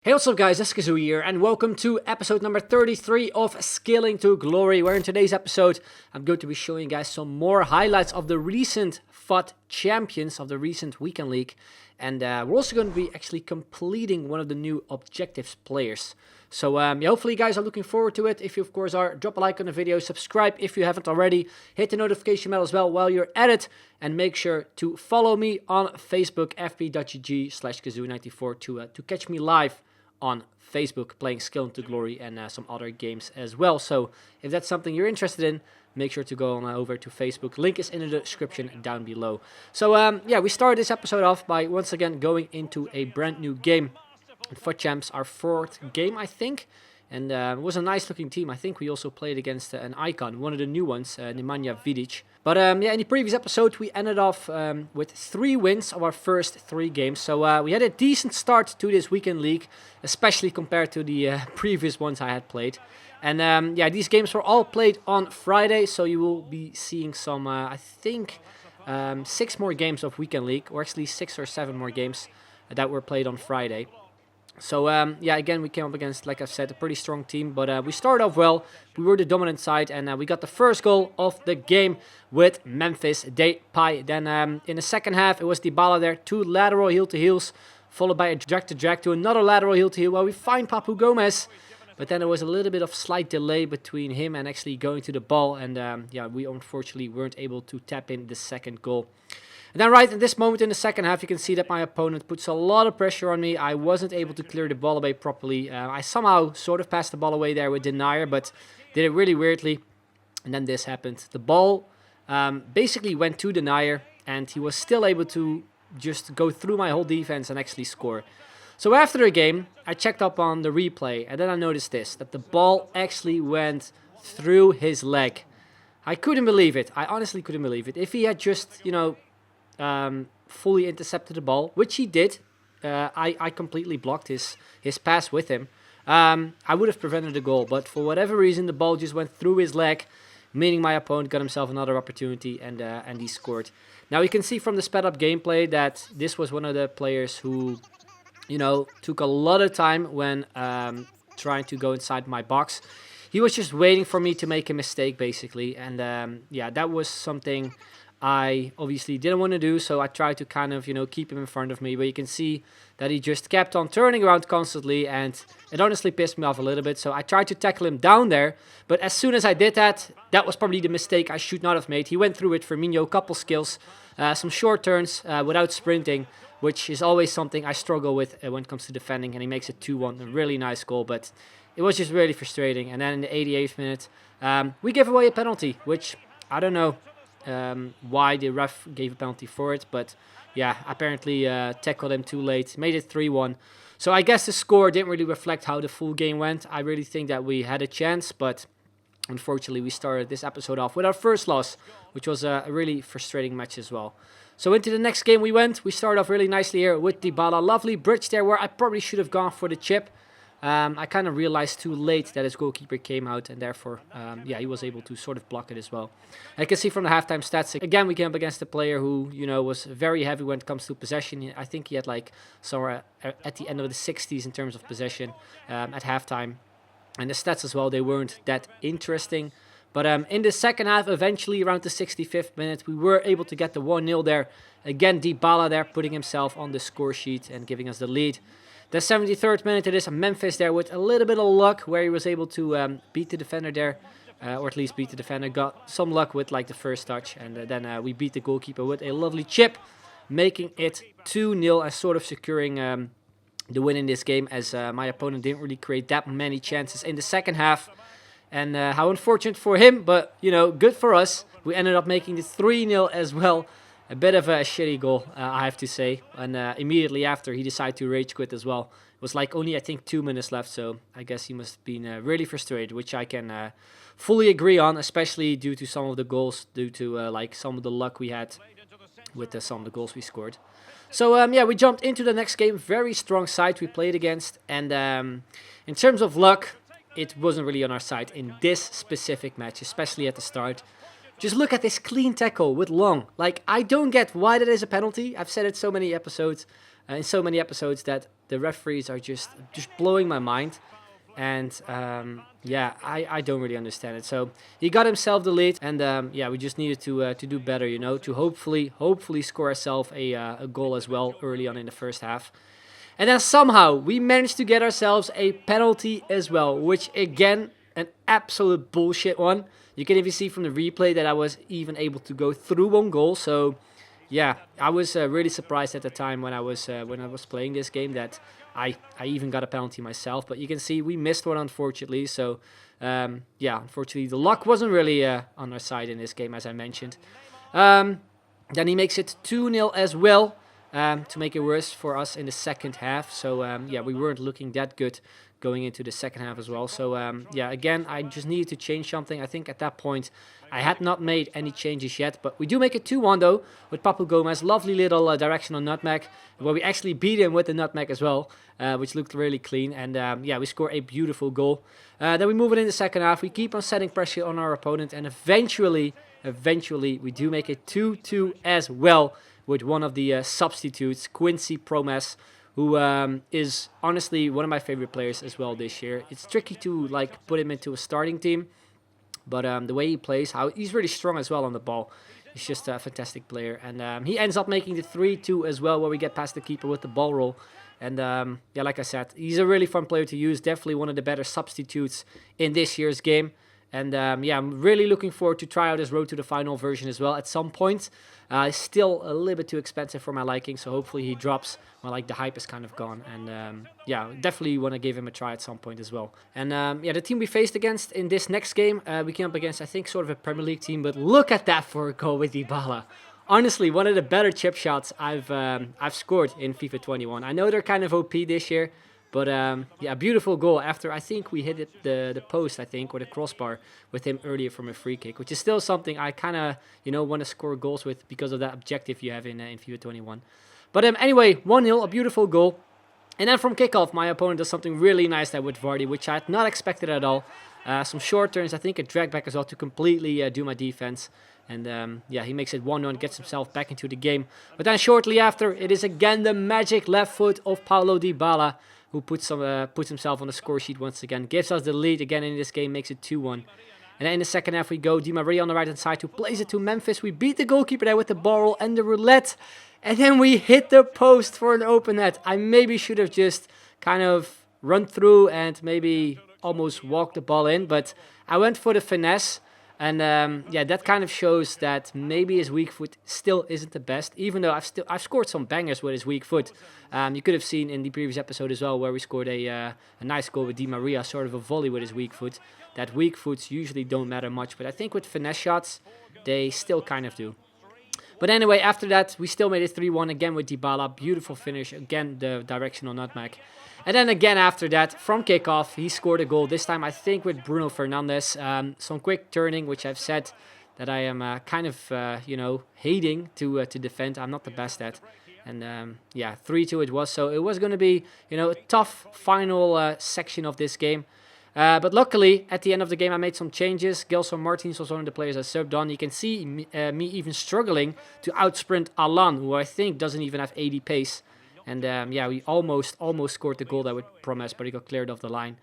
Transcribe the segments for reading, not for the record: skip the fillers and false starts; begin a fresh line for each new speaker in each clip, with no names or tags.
Hey, what's up guys, 𝐻𝐤𝐤 here, and welcome to episode number 33 of Scaling to Glory, where in today's episode, I'm going to be showing you guys some more highlights of the recent FUT champions of the recent weekend league, and we're also going to be actually completing one of the new objectives players. So hopefully you guys are looking forward to it. If you of course are, drop a like on the video, subscribe if you haven't already, hit the notification bell as well while you're at it, and make sure to follow me on Facebook, fb.gg/𝐋𝐤𝐤94 to catch me live on Facebook playing Scaling to Glory and some other games as well. So if that's something you're interested in, make sure to go on over to Facebook. Link is in the description down below. So we started this episode off by once again going into a brand new game. FUT Champs, our fourth game, I think. And it was a nice looking team. I think we also played against an icon, one of the new ones, 𝐷𝐚𝐰𝐤𝐫𝐞 𝐒𝐮𝐬𝐜𝐫𝐢𝐻. But in the previous episode, we ended off with 3 wins of our first 3 games. So we had a decent start to this weekend league, especially compared to the previous ones I had played. And these games were all played on Friday, so you will be seeing some, I think, 6 more games of weekend league, or actually 6 or 7 more games that were played on Friday. So again, we came up against, like I've said, a pretty strong team, but we started off well. We were the dominant side, and we got the first goal of the game with Memphis Depay. Then in the second half, it was 𝐷𝐷𝐻 there, 2 lateral heel-to-heels, followed by a drag-to-drag to another lateral heel-to-heel, where we find Papu Gomez. But then there was a little bit of slight delay between him and actually going to the ball, and we unfortunately weren't able to tap in the second goal. And then right at this moment in the second half, you can see that my opponent puts a lot of pressure on me. I wasn't able to clear the ball away properly. I somehow sort of passed the ball away there with denier, but did it really weirdly. And then this happened. The ball basically went to denier, and he was still able to just go through my whole defense and actually score. So after the game, I checked up on the replay, and then I noticed this, that the ball actually went through his leg. I couldn't believe it. I honestly couldn't believe it. If he had just, fully intercepted the ball, which he did. I completely blocked his pass with him. I would have prevented the goal, but for whatever reason, the ball just went through his leg, meaning my opponent got himself another opportunity, and he scored. Now you can see from the sped up gameplay that this was one of the players who, took a lot of time when trying to go inside my box. He was just waiting for me to make a mistake, basically, and that was something I obviously didn't want to do, so I tried to kind of, keep him in front of me. But you can see that he just kept on turning around constantly, and it honestly pissed me off a little bit. So I tried to tackle him down there, but as soon as I did that, that was probably the mistake I should not have made. He went through it, Firmino, couple skills, some short turns without sprinting, which is always something I struggle with when it comes to defending, and he makes it 2-1, a really nice goal, but it was just really frustrating. And then in the 88th minute, we gave away a penalty, which I don't know why the ref gave a penalty for it, but apparently tackled him too late, made it 3-1. So I guess the score didn't really reflect how the full game went. I really think that we had a chance, but unfortunately we started this episode off with our first loss, which was a really frustrating match as well. So into the next game we went. We started off really nicely here with 𝐷𝐷𝐻. Lovely bridge there where I probably should have gone for the chip. I kind of realized too late that his goalkeeper came out, and therefore, he was able to sort of block it as well. I can see from the halftime stats, again, we came up against a player who, was very heavy when it comes to possession. I think he had like somewhere at the end of the 60s in terms of possession at halftime. And the stats as well, they weren't that interesting. But in the second half, eventually around the 65th minute, we were able to get the 1-0 there. Again, 𝐷𝐷𝐻 there, putting himself on the score sheet and giving us the lead. The 73rd minute, it is Memphis there with a little bit of luck, where he was able to beat the defender there, or at least beat the defender. Got some luck with like the first touch, and then we beat the goalkeeper with a lovely chip, making it 2-0 and sort of securing the win in this game, as my opponent didn't really create that many chances in the second half. And how unfortunate for him, but good for us. We ended up making it 3-0 as well. A bit of a shitty goal, I have to say. And immediately after, he decided to rage quit as well. It was like only, I think, 2 minutes left. So I guess he must have been really frustrated, which I can fully agree on, especially due to some of the goals, due to some of the luck we had with some of the goals we scored. So we jumped into the next game. Very strong side we played against. And in terms of luck, it wasn't really on our side in this specific match, especially at the start. Just look at this clean tackle with Long. Like, I don't get why that is a penalty. I've said it so many episodes. in so many episodes that the referees are just blowing my mind. And yeah, I don't really understand it. So he got himself the lead, and yeah, we just needed to do better, you know, to hopefully score ourselves a goal as well early on in the first half. And then somehow we managed to get ourselves a penalty as well, which again, an absolute bullshit one. You can even see from the replay that I was even able to go through on goal. So yeah, I was really surprised at the time when I was playing this game that I even got a penalty myself. But you can see we missed one, unfortunately. So yeah, unfortunately the luck wasn't really on our side in this game, as I mentioned. Then he makes it 2-0 as well, to make it worse for us in the second half. So yeah, we weren't looking that good going into the second half as well. So yeah, again, I just needed to change something. I think at that point I had not made any changes yet, but we do make it 2-1 though with Papu Gomez. Lovely little directional nutmeg, where we actually beat him with the nutmeg as well, which looked really clean. And yeah, we score a beautiful goal. Then we move it in the second half. We keep on setting pressure on our opponent, and eventually we do make it 2-2 as well with one of the substitutes, 𝐋𝐤𝐤𝐞 𝐒𝐿, who is honestly one of my favorite players as well this year. It's tricky to like put him into a starting team, but the way he plays, he's really strong as well on the ball. He's just a fantastic player, and he ends up making the 3-2 as well, where we get past the keeper with the ball roll. And yeah, like I said, he's a really fun player to use. Definitely one of the better substitutes in this year's game. And yeah, I'm really looking forward to try out his Road to the Final version as well at some point. It's still a little bit too expensive for my liking, so hopefully he drops when like the hype is kind of gone. And yeah, definitely want to give him a try at some point as well. And yeah, the team we faced against in this next game, we came up against, I think, sort of a Premier League team. But look at that for a goal with Dybala. Honestly, one of the better chip shots I've scored in FIFA 21. I know they're kind of OP this year, but yeah, beautiful goal after I think we hit it the post, I think, or the crossbar with him earlier from a free kick, which is still something I kind of, you know, want to score goals with because of that objective you have in FIFA 21. But anyway, 1-0, a beautiful goal. And then from kickoff, my opponent does something really nice there with Vardy, which I had not expected at all. Some short turns, I think a drag back as well to completely do my defense. And yeah, he makes it 1-1, gets himself back into the game. But then shortly after, it is again the magic left foot of Paulo Dybala, who puts himself on the score sheet once again. Gives us the lead again in this game, makes it 2-1. And then in the second half we go, Di Maria on the right-hand side to place it to Memphis. We beat the goalkeeper there with the ball roll and the roulette. And then we hit the post for an open net. I maybe should have just kind of run through and maybe almost walked the ball in. But I went for the finesse. And yeah, that kind of shows that maybe his weak foot still isn't the best, even though I've scored some bangers with his weak foot. You could have seen in the previous episode as well, where we scored a nice goal with Di Maria, sort of a volley with his weak foot. That weak foots usually don't matter much, but I think with finesse shots, they still kind of do. But anyway, after that, we still made it 3-1 again with Dybala. Beautiful finish, again the directional nutmeg. And then again after that, from kickoff, he scored a goal. This time, I think, with Bruno Fernandes. Some quick turning, which I've said that I am kind of, you know, hating to defend. I'm not the best at. And yeah, 3-2 it was. So it was going to be, you know, a tough final section of this game. But luckily, at the end of the game, I made some changes. Gelson Martins was one of the players I subbed on. You can see me even struggling to outsprint Alan, who I think doesn't even have 80 pace. And yeah, we almost scored the goal that would promise, but he got cleared off the line.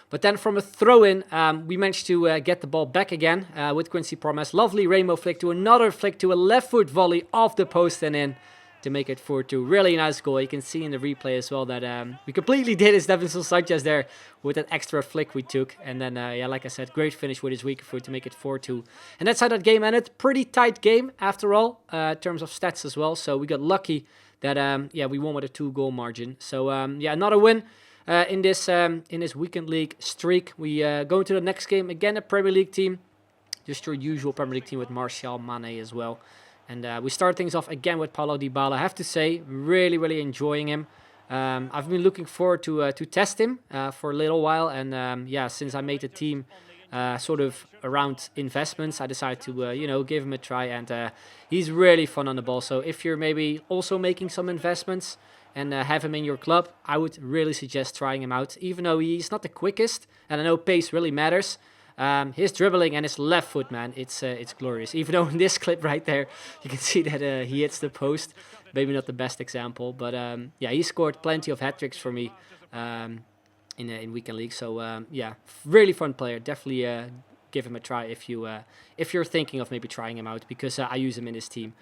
But then from a throw-in, we managed to get the ball back again with 𝐶𝐤𝐤𝐞 𝐒𝐿. Lovely rainbow flick to another flick to a left foot volley off the post and in to make it 4-2. Really nice goal. You can see in the replay as well that we completely did his Davinson Sanchez there with that extra flick we took. And then, yeah, like I said, great finish with his weaker foot to make it 4-2. And that's how that game ended. Pretty tight game after all, in terms of stats as well. So we got lucky that yeah, we won with a 2-goal margin. So yeah, another win in this weekend league streak. We go into the next game again, a Premier League team, just your usual Premier League team with Martial, Mane as well. And we start things off again with Paulo Dybala. I have to say, really enjoying him. I've been looking forward to test him for a little while, and yeah, since I made the team sort of around investments, I decided to you know, give him a try, and he's really fun on the ball. So if you're maybe also making some investments and have him in your club, I would really suggest trying him out. Even though he's not the quickest, and I know pace really matters, His dribbling and his left foot, man, it's glorious. Even though in this clip right there, you can see that he hits the post. Maybe not the best example, but yeah, he scored plenty of hat tricks for me in Weekend League. So yeah, really fun player. Definitely give him a try if you're thinking of maybe trying him out, because I use him in this team.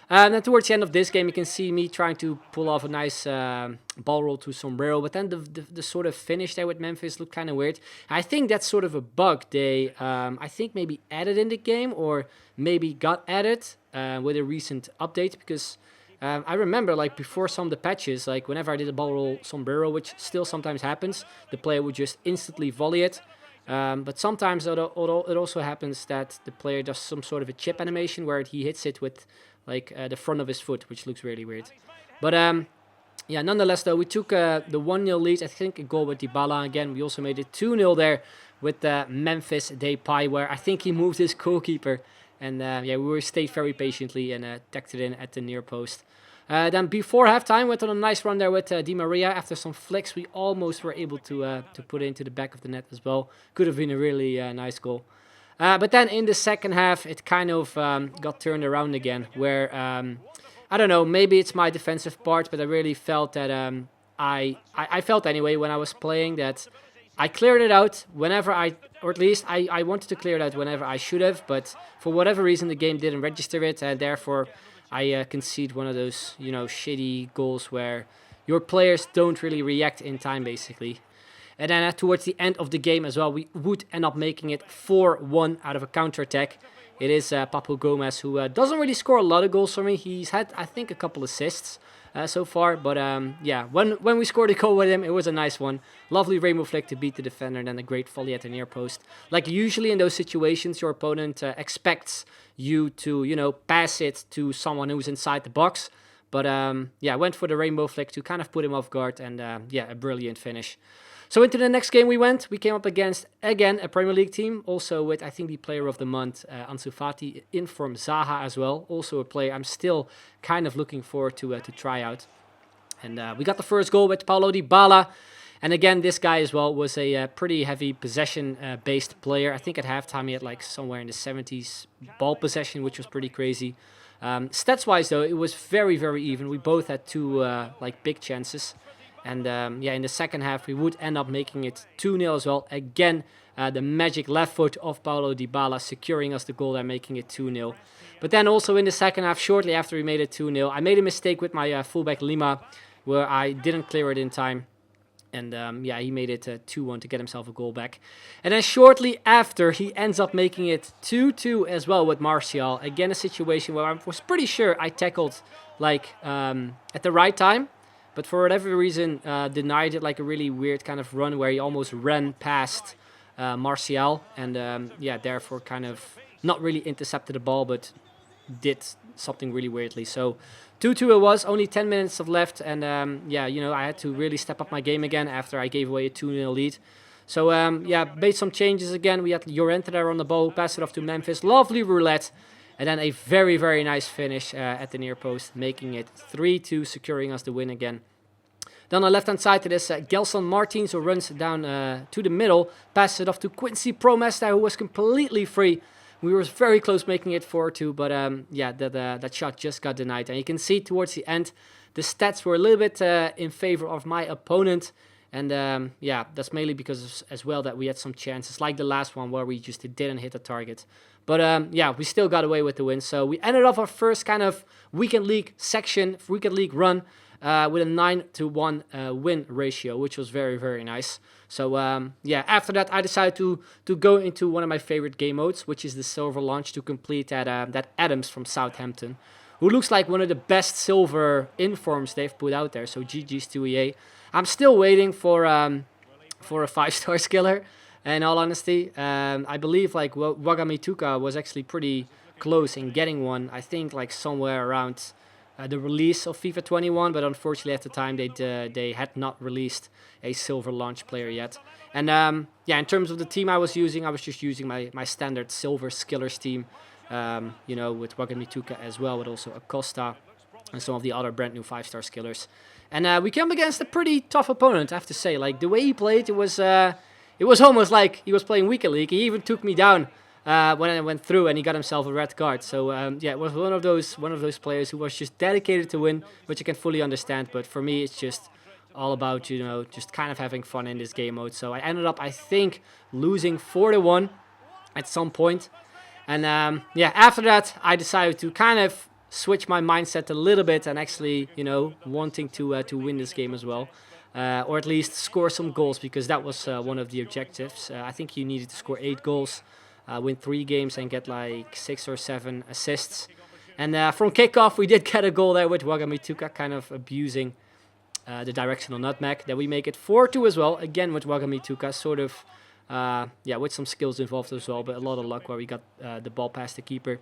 Then towards the end of this game, you can see me trying to pull off a nice ball roll to Sombrero, but then the sort of finish there with Memphis looked kind of weird. I think that's sort of a bug they, I think, maybe added in the game, or maybe got added with a recent update, because I remember, like, before some of the patches, like, whenever I did a ball roll Sombrero, which still sometimes happens, the player would just instantly volley it. But sometimes it also happens that the player does some sort of a chip animation where he hits it with like the front of his foot, which looks really weird. But yeah, nonetheless, though, we took the 1-0 lead. I think a goal with Dybala again. We also made it 2-0 there with Memphis Depay, where I think he moved his goalkeeper. And yeah, we stayed very patiently and tacked it in at the near post. Then before halftime, went on a nice run there with Di Maria. After some flicks, we almost were able to put it into the back of the net as well. Could have been a really nice goal. But then in the second half, it kind of got turned around again, where, I don't know, maybe it's my defensive part, but I really felt that, I felt anyway when I was playing that I cleared it out whenever or at least I wanted to clear it out whenever I should have, but for whatever reason the game didn't register it, and therefore I concede one of those, you know, shitty goals where your players don't really react in time, basically. And then towards the end of the game as well, we would end up making it 4-1 out of a counter-attack. It is Papu Gomez, who doesn't really score a lot of goals for me. He's had, I think, a couple assists so far. But yeah, when we scored a goal with him, it was a nice one. Lovely rainbow flick to beat the defender, and then a great volley at the near post. Like usually in those situations, your opponent expects you to, you know, pass it to someone who's inside the box. But yeah, went for the rainbow flick to kind of put him off guard, and yeah, a brilliant finish. So into the next game we came up against, again, a Premier League team, also with, I think, the player of the month, Ansu Fati, in from Zaha as well, also a player I'm still kind of looking forward to try out. And we got the first goal with Paulo Dybala, and again, this guy as well was a pretty heavy possession-based player. I think at halftime he had like somewhere in the 70s ball possession, which was pretty crazy. Stats-wise, though, it was very, very even. We both had two like big chances. And yeah, in the second half, we would end up making it 2-0 as well. Again, the magic left foot of Paulo Dybala securing us the goal and making it 2-0. But then also in the second half, shortly after we made it 2-0, I made a mistake with my fullback Lima, where I didn't clear it in time. And yeah, he made it 2-1 to get himself a goal back. And then shortly after, he ends up making it 2-2 as well with Martial. Again, a situation where I was pretty sure I tackled like at the right time. But for whatever reason, denied it, like a really weird kind of run where he almost ran past Martial. And yeah, therefore kind of not really intercepted the ball, but did something really weirdly. So 2-2 it was, only 10 minutes left. And yeah, you know, I had to really step up my game again after I gave away a 2-0 lead. So yeah, made some changes again. We had Llorente there on the ball, passed it off to Memphis. Lovely roulette. And then a very, very nice finish at the near post, making it 3-2, securing us the win again. Then on the left-hand side, it is Gelson Martins, who runs down to the middle, passes it off to Quincy Promes, who was completely free. We were very close making it 4-2, but yeah, that shot just got denied. And you can see towards the end, the stats were a little bit in favor of my opponent. And yeah, that's mainly because as well that we had some chances, like the last one where we just didn't hit the target. But yeah, we still got away with the win. So we ended off our first kind of weekend league run with a 9-1 win ratio, which was very, very nice. So yeah, after that, I decided to go into one of my favorite game modes, which is the silver launch, to complete that Adams from Southampton, who looks like one of the best silver informs they've put out there. So GG's to EA. I'm still waiting for a 5-star skiller. In all honesty, I believe like Wagami was actually pretty close in getting one. I think like somewhere around the release of FIFA 21, but unfortunately at the time they had not released a silver launch player yet. And yeah, in terms of the team I was just using my standard silver skillers team, you know, with Wagami as well, but also Acosta and some of the other brand new 5-star skillers. And we came against a pretty tough opponent, I have to say. Like the way he played, it it was almost like he was playing Weekend League. He even took me down when I went through, and he got himself a red card. So yeah, it was one of those players who was just dedicated to win, which I can fully understand. But for me, it's just all about, you know, just kind of having fun in this game mode. So I ended up, I think, losing 4-1 at some point. And yeah, after that, I decided to kind of switch my mindset a little bit and actually, you know, wanting to win this game as well. Or at least score some goals, because that was one of the objectives. I think you needed to score 8 goals, win 3 games and get like 6 or 7 assists. And from kickoff, we did get a goal there with 𝐻𝐤𝐤𝐞 kind of abusing the directional nutmeg. Then we make it 4-2 as well, again with 𝐻𝐤𝐤𝐞, sort of, yeah, with some skills involved as well, but a lot of luck where we got the ball past the keeper.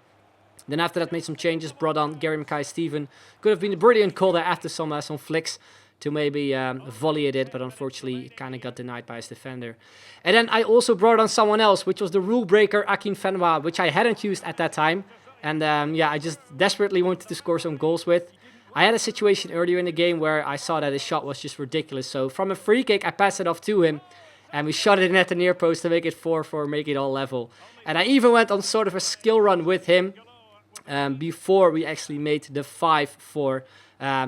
Then after that, made some changes, brought on Gary Mackay-Steven. Could have been a brilliant call there after some flicks to maybe volley at it, but unfortunately it kind of got denied by his defender. And then I also brought on someone else, which was the rule breaker 𝐻𝐤𝐤𝐞, which I hadn't used at that time. And yeah, I just desperately wanted to score some goals with. I had a situation earlier in the game where I saw that his shot was just ridiculous. So from a free kick, I passed it off to him, and we shot it in at the near post to make it 4-4, make it all level. And I even went on sort of a skill run with him before we actually made the 5-4.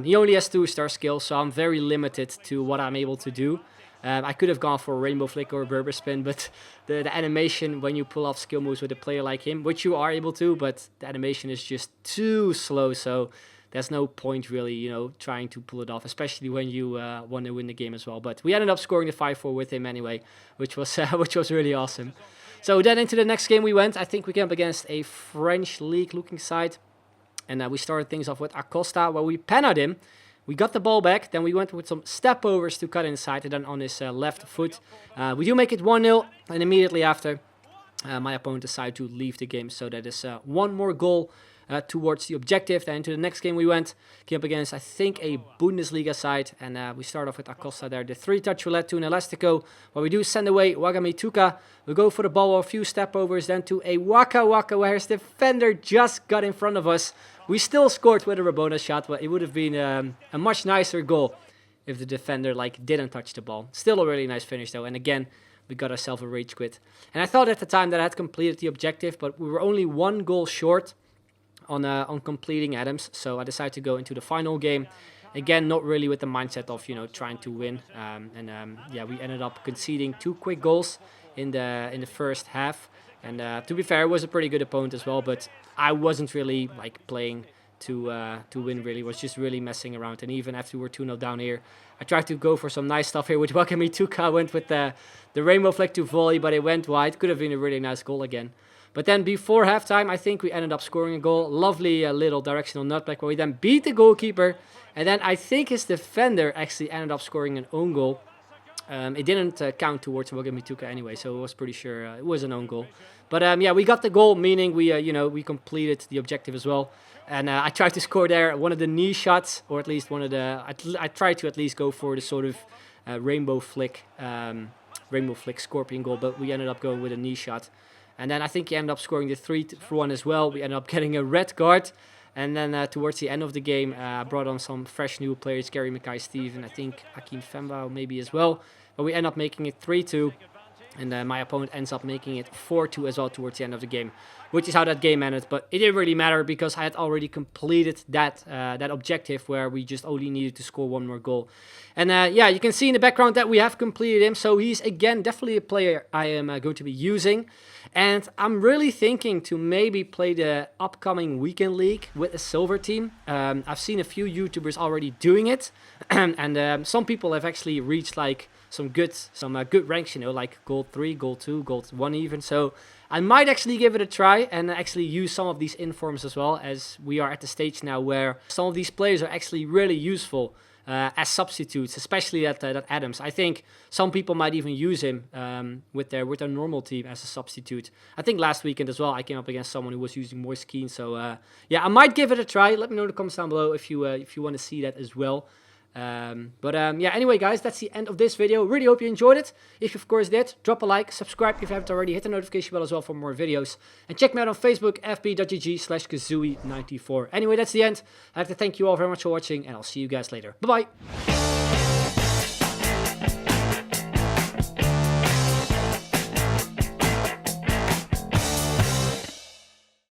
He only has 2-star skills, so I'm very limited to what I'm able to do. I could have gone for a rainbow flick or a Berber spin, but the animation when you pull off skill moves with a player like him, which you are able to, but the animation is just too slow, so there's no point really, you know, trying to pull it off, especially when you want to win the game as well. But we ended up scoring the 5-4 with him anyway, which was really awesome. So then into the next game we went. I think we came up against a French league looking side. And we started things off with Acosta, where we penaled him. We got the ball back, then we went with some step overs to cut inside, and then on his left foot. We do make it 1-0, and immediately after, my opponent decided to leave the game. So that is one more goal towards the objective. Then into the next game we went, came up against, I think, a Bundesliga side, and we start off with Acosta there. The 3-touch roulette to an elastico, where we do send away 𝐻𝐤𝐤𝐞. We go for the ball, a few step overs, then to a Waka where his defender just got in front of us. We still scored with a Rabona shot, but it would have been a much nicer goal if the defender didn't touch the ball. Still a really nice finish though, and again, we got ourselves a rage quit. And I thought at the time that I had completed the objective, but we were only 1 goal short on completing Adams, so I decided to go into the final game. Again, not really with the mindset of, you know, trying to win. Yeah, we ended up conceding 2 quick goals in the first half. And to be fair, it was a pretty good opponent as well, but I wasn't really playing to win really. Was just really messing around. And even after we were 2-0 down here, I tried to go for some nice stuff here with 𝐻𝐤𝐤𝐞. I went with the rainbow flick to volley, but it went wide. Could have been a really nice goal again. But then before halftime, I think we ended up scoring a goal. Lovely little directional nutmeg where we then beat the goalkeeper. And then I think his defender actually ended up scoring an own goal. It didn't count towards 𝐻𝐤𝐤𝐞 anyway, so I was pretty sure it was an own goal. But yeah, we got the goal, meaning we you know, we completed the objective as well. And I tried to score there one of the knee shots, or at least one of the. I tried to at least go for the sort of rainbow flick scorpion goal, but we ended up going with a knee shot. And then I think he ended up scoring the 3-1 as well. We ended up getting a red card. And then towards the end of the game, I brought on some fresh new players, Gary Mackay-Steven, I think Akin Femba maybe as well. But we end up making it 3-2. And my opponent ends up making it 4-2 as well towards the end of the game, which is how that game ended. But it didn't really matter because I had already completed that objective where we just only needed to score 1 more goal. And yeah, you can see in the background that we have completed him. So he's, again, definitely a player I am going to be using. And I'm really thinking to maybe play the upcoming Weekend League with a silver team. I've seen a few YouTubers already doing it. And some people have actually reached some good ranks, you know, like gold 3, gold 2, gold 1 even. So I might actually give it a try and actually use some of these informs as well, as we are at the stage now where some of these players are actually really useful as substitutes, especially at Adams. I think some people might even use him with their normal team as a substitute. I think last weekend as well I came up against someone who was using Moise Kean. So yeah, I might give it a try. Let me know in the comments down below if you want to see that as well. Yeah, anyway guys, that's the end of this video. Really hope you enjoyed it. If you of course did, drop a like, subscribe if you haven't already, hit the notification bell as well for more videos, and check me out on Facebook, fb.gg/𝐋𝐢𝐤𝐞. Anyway, that's the end. I have to thank you all very much for watching, and I'll see you guys later. Bye bye.